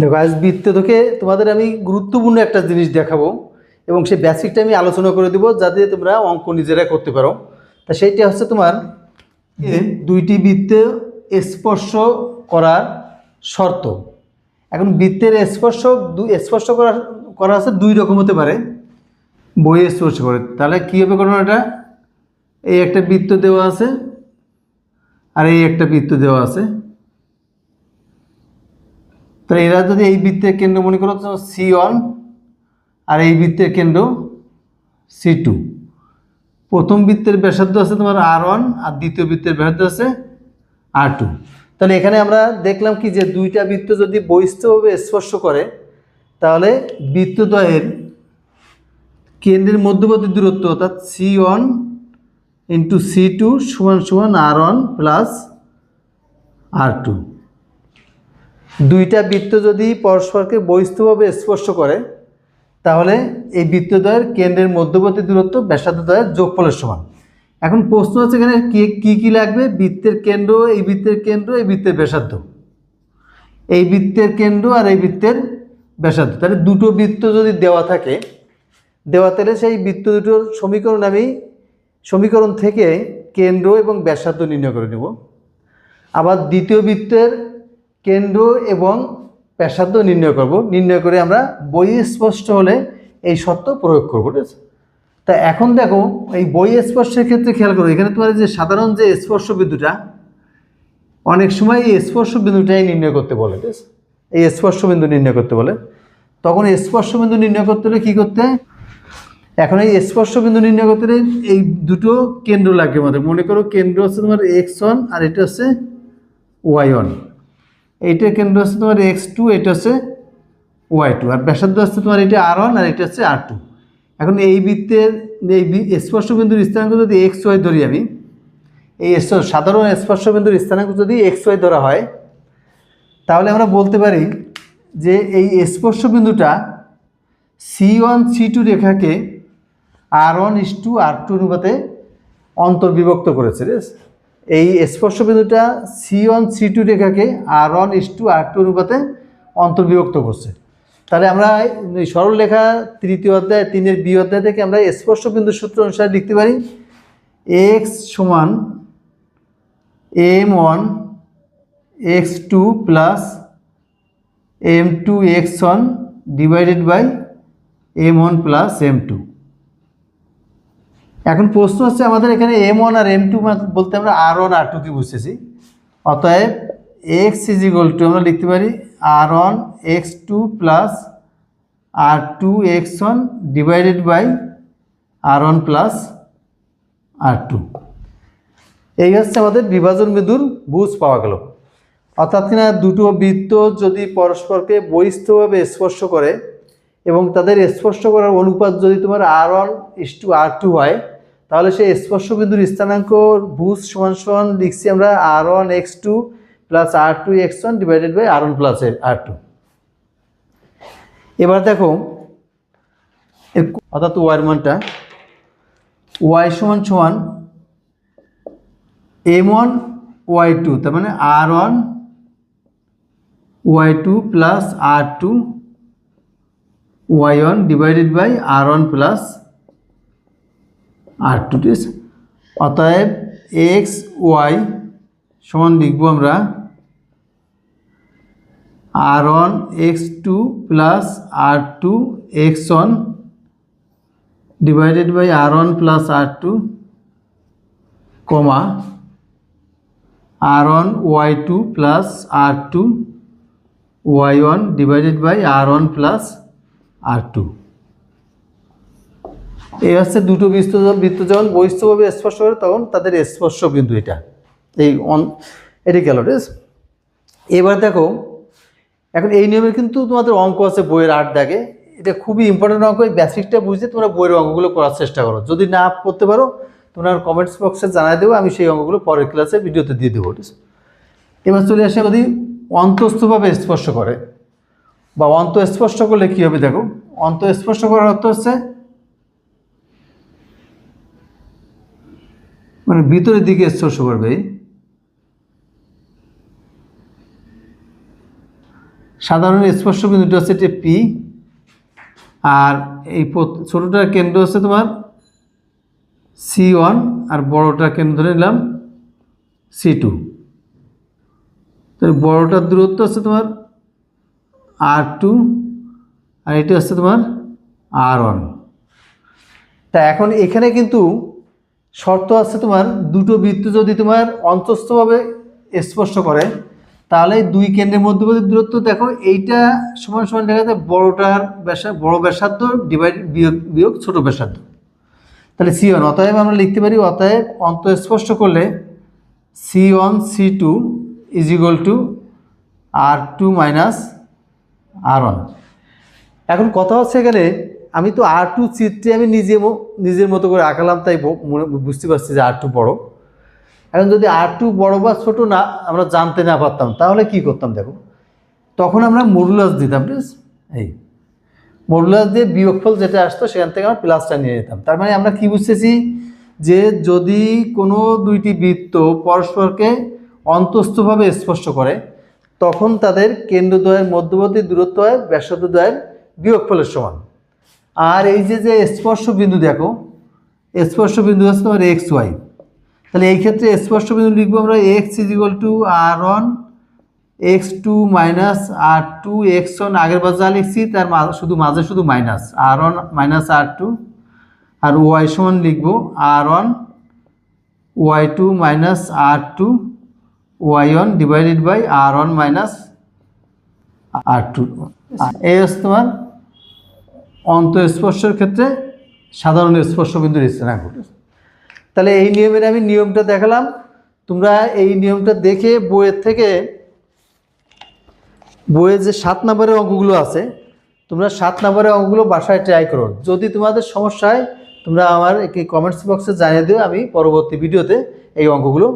দেখো আজ বৃত্ত থেকে তোমাদের আমি গুরুত্বপূর্ণ একটা জিনিস দেখাবো এবং সেই বেসিকটা আমি আলোচনা করে দেবো যাতে তোমরা অঙ্ক নিজেরা করতে পারো। তা সেইটা হচ্ছে তোমার দুইটি বৃত্তে স্পর্শ করার শর্ত। এখন বৃত্তের স্পর্শ করা আছে দুই রকম হতে পারে। বইয়ে স্পর্শ করে তাহলে কী হবে ঘটনাটা, এই একটা বৃত্ত দেওয়া আছে আর এই একটা বৃত্ত দেওয়া আছে। তো এরা যদি এই বৃত্তের কেন্দ্র মনে করো C1 আর এই বৃত্তের কেন্দ্র C2, প্রথম বৃত্তের ব্যাসার্ধ আছে তোমার R1 আর দ্বিতীয় বৃত্তের ব্যাসার্ধ আছে R2। তাহলে এখানে আমরা দেখলাম কি যে দুইটা বৃত্ত যদি বহিস্থভাবে স্পর্শ করে তাহলে বৃত্তদ্বয়ের কেন্দ্রের মধ্যবর্তী দূরত্ব অর্থাৎ C1 ইন্টু C2 সমান সমান R1 প্লাস R2। দুইটা বৃত্ত যদি পরস্পরকে বহিস্থভাবে স্পর্শ করে তাহলে এই বৃত্তদ্বয়ের কেন্দ্রের মধ্যবর্তী দূরত্ব ব্যাসার্ধদ্বয়ের যোগফলের সমান। এখন প্রশ্ন হচ্ছে এখানে কি লাগবে, বৃত্তের কেন্দ্র, এই বৃত্তের কেন্দ্র, এই বৃত্তের ব্যাসার্ধ, এই বৃত্তের কেন্দ্র আর এই বৃত্তের ব্যাসার্ধ। তাহলে দুটো বৃত্ত যদি দেওয়া থাকে, তাহলে সেই বৃত্ত দুটোর সমীকরণ থেকে কেন্দ্র এবং ব্যাসার্ধ নির্ণয় করে নেব। আবার দ্বিতীয় বৃত্তের কেন্দ্র এবং ব্যাসার্ধ নির্ণয় করে আমরা বহিঃস্পর্শ হলে এই শর্ত প্রয়োগ করবো। ঠিক আছে, তা এখন দেখো এই বহিঃস্পর্শের ক্ষেত্রে খেয়াল করো, এখানে তোমার যে সাধারণ যে স্পর্শ বিন্দুটা, অনেক সময় এই স্পর্শ বিন্দুটাই নির্ণয় করতে বলে। ঠিক আছে, এই স্পর্শ বিন্দু নির্ণয় করতে বলে, তখন স্পর্শ বিন্দু নির্ণয় করতে হলে কী করতে হয়, এখন এই স্পর্শ বিন্দু নির্ণয় করতে হলে এই দুটো কেন্দ্র লাগবে আমাদের। মনে করো কেন্দ্র হচ্ছে তোমার x1 আর এটা হচ্ছে y1, এইটার কেন্দ্র হচ্ছে তোমার x2, এটা হচ্ছে y2, আর ব্যাসার্ধ হচ্ছে তোমার এটা R1 আর এটা হচ্ছে R2। এখন এই বৃত্তের এই স্পর্শ বিন্দুর স্থানাঙ্ক যদি xy ধরি আমি, এই সাধারণ স্পর্শ বিন্দুর স্থানাঙ্ক যদি xy ধরা হয় তাহলে আমরা বলতে পারি যে এই স্পর্শ বিন্দুটা C1 C2 রেখাকে R1:R2 অনুপাতে অন্তর্বিভক্ত করেছে। এই স্পর্শ বিন্দুটা C1 C2 রেখাকে R1:R2 অনুপাতে অন্তর্বিভক্ত করছে। তাহলে আমরা এই সরল রেখা তৃতীয় অধ্যায় 3-এর বি অধ্যায় থেকে আমরা স্পর্শ বিন্দুর সূত্র অনুসারে লিখতে পারি x সমান m1 x2 plus m2 x1 divided by m1 plus m2। এখন প্রশ্ন হচ্ছে আমাদের এখানে m1 আর m2 বলতে আমরা R1 R2 কি বুঝতেছি, অতএব x আমরা লিখতে পারি R1 x2 plus R2 x1 divided by R1 plus R2। এই হচ্ছে আমাদের বিভাজন বিন্দুর বুঝ পাওয়া গেল। অর্থাৎ কিনা দুটো বৃত্ত যদি পরস্পরকে বহিস্থভাবে স্পর্শ করে এবং তাদের স্পর্শ করার অনুপাত যদি তোমার R1:R2 হয় তাহলে সেই স্পর্শ বিন্দুর স্থানাঙ্ক ভুজ সমান সমান লিখছি আমরা R1 x2 plus R2 x1 divided by R1 plus R2। এবার দেখো অর্থাৎ ওয়ার মানটা y সমান সমান m1 y2, তার মানে R1 y2 plus R2 y1 divided by R1 plus R2। ঠিক আছে, অতএব x y সমান লিখবো আমরা R1 x2 plus R2 x1 divided by R1 plus R2 comma R1 y2 plus R2 y1 divided by R1 plus R2। এই হচ্ছে দুটো বৃত্ত যখন বহিস্থভাবে স্পর্শ করে তখন তাদের স্পর্শ বিন্দু এটা গেল। ঠিক আছে, এবার দেখো এখন এই নিয়মের কিন্তু তোমাদের অঙ্ক আছে বইয়ের 8 দাগে, এটা খুবই ইম্পর্টেন্ট অঙ্ক। এই বেসিকটা বুঝতে তোমরা বইয়ের অঙ্কগুলো করার চেষ্টা করো, যদি না করতে পারো তোমরা কমেন্টস বক্সে জানাই দেবো, আমি সেই অঙ্কগুলো পরের ক্লাসে ভিডিওতে দিয়ে দেবো। ঠিক আছে, এবার চলে আসে যদি অন্তঃস্থভাবে স্পর্শ করে বা অন্তঃস্পর্শ করলে কী হবে, দেখো অন্তঃস্পর্শ করার অর্থ হচ্ছে মানে ভিতরের দিকে স্পর্শ করবে। সাধারণ স্পর্শ বিন্দুটা হচ্ছে এটা পি, আর এই ছোটোটার কেন্দ্র হচ্ছে তোমার C1 আর বড়টার কেন্দ্র ধরে নিলাম C2। তাহলে বড়টার দূরত্ব হচ্ছে তোমার R2 আর এটা হচ্ছে তোমার R1। তা এখন এখানে কিন্তু শর্ত আছে তোমার, দুটো বৃত্ত যদি তোমার অন্তস্থভাবে স্পর্শ করে তাহলে দুই কেন্দ্রের মধ্যবর্তী দূরত্ব দেখো এইটা সমান সমান দেখা যায় বড়টার বড় ব্যাসার্ধ ডিভাইড বিয়োগ ছোট ব্যাসার্ধ, তাহলে C1। অতএব আমরা লিখতে পারি অতএব অন্তঃস্পর্শ করলে C1 C2 is equal to R2 minus R1। এখন কথা হচ্ছে এখানে আমি তো R2 চিত্রে আমি নিজের মতো করে আঁকালাম, তাই বুঝতে পারছি যে R2 বড়। এখন যদি R2 বড় বা ছোট না আমরা জানতে না পারতাম তাহলে কি করতাম দেখো, তখন আমরা মডুলাস দিতাম, ঠিক আছে? এই মডুলাস দিয়ে বিয়োগফল যেটা আসতো সেখান থেকে আমরা প্লাসটা নিয়ে যেতাম। তার মানে আমরা কি বুঝতেছি যে যদি কোনো দুইটি বৃত্ত পরস্পরকে অন্তস্থভাবে স্পর্শ করে তখন তাদের কেন্দ্রদ্বয়ের মধ্যবর্তী দূরত্ব হয় ব্যাসার্ধদ্বয়ের বিয়োগফলের সমান। আর এই যে স্পর্শ বিন্দু দেখো, স্পর্শ বিন্দু হচ্ছে তোমার XY, তাহলে এই ক্ষেত্রে স্পর্শ বিন্দু লিখবো আমরা x is equal to R1 x2 minus R2 x1, আগের বার যা লিখছি তার শুধু মাঝে শুধু মাইনাস R1 মাইনাস R2, আর y সমান লিখবো R1 y2 minus R2 y1 divided by R1 minus R2। এই হচ্ছে তোমার অন্তঃস্পর্শের ক্ষেত্রে সাধারণ স্পর্শ বিন্দুর স্থানাঙ্ক। তাহলে এই নিয়মের আমি নিয়মটা দেখালাম, তোমরা এই নিয়মটা দেখে বইয়ে যে 7 নম্বরের অঙ্কগুলো আছে তোমরা 7 নম্বরের অঙ্কগুলো বাসায় ট্রাই করো। যদি তোমাদের সমস্যা হয় তোমরা আমার কমেন্টস বক্সে জানিয়ে দিও, আমি পরবর্তী ভিডিওতে এই অঙ্কগুলো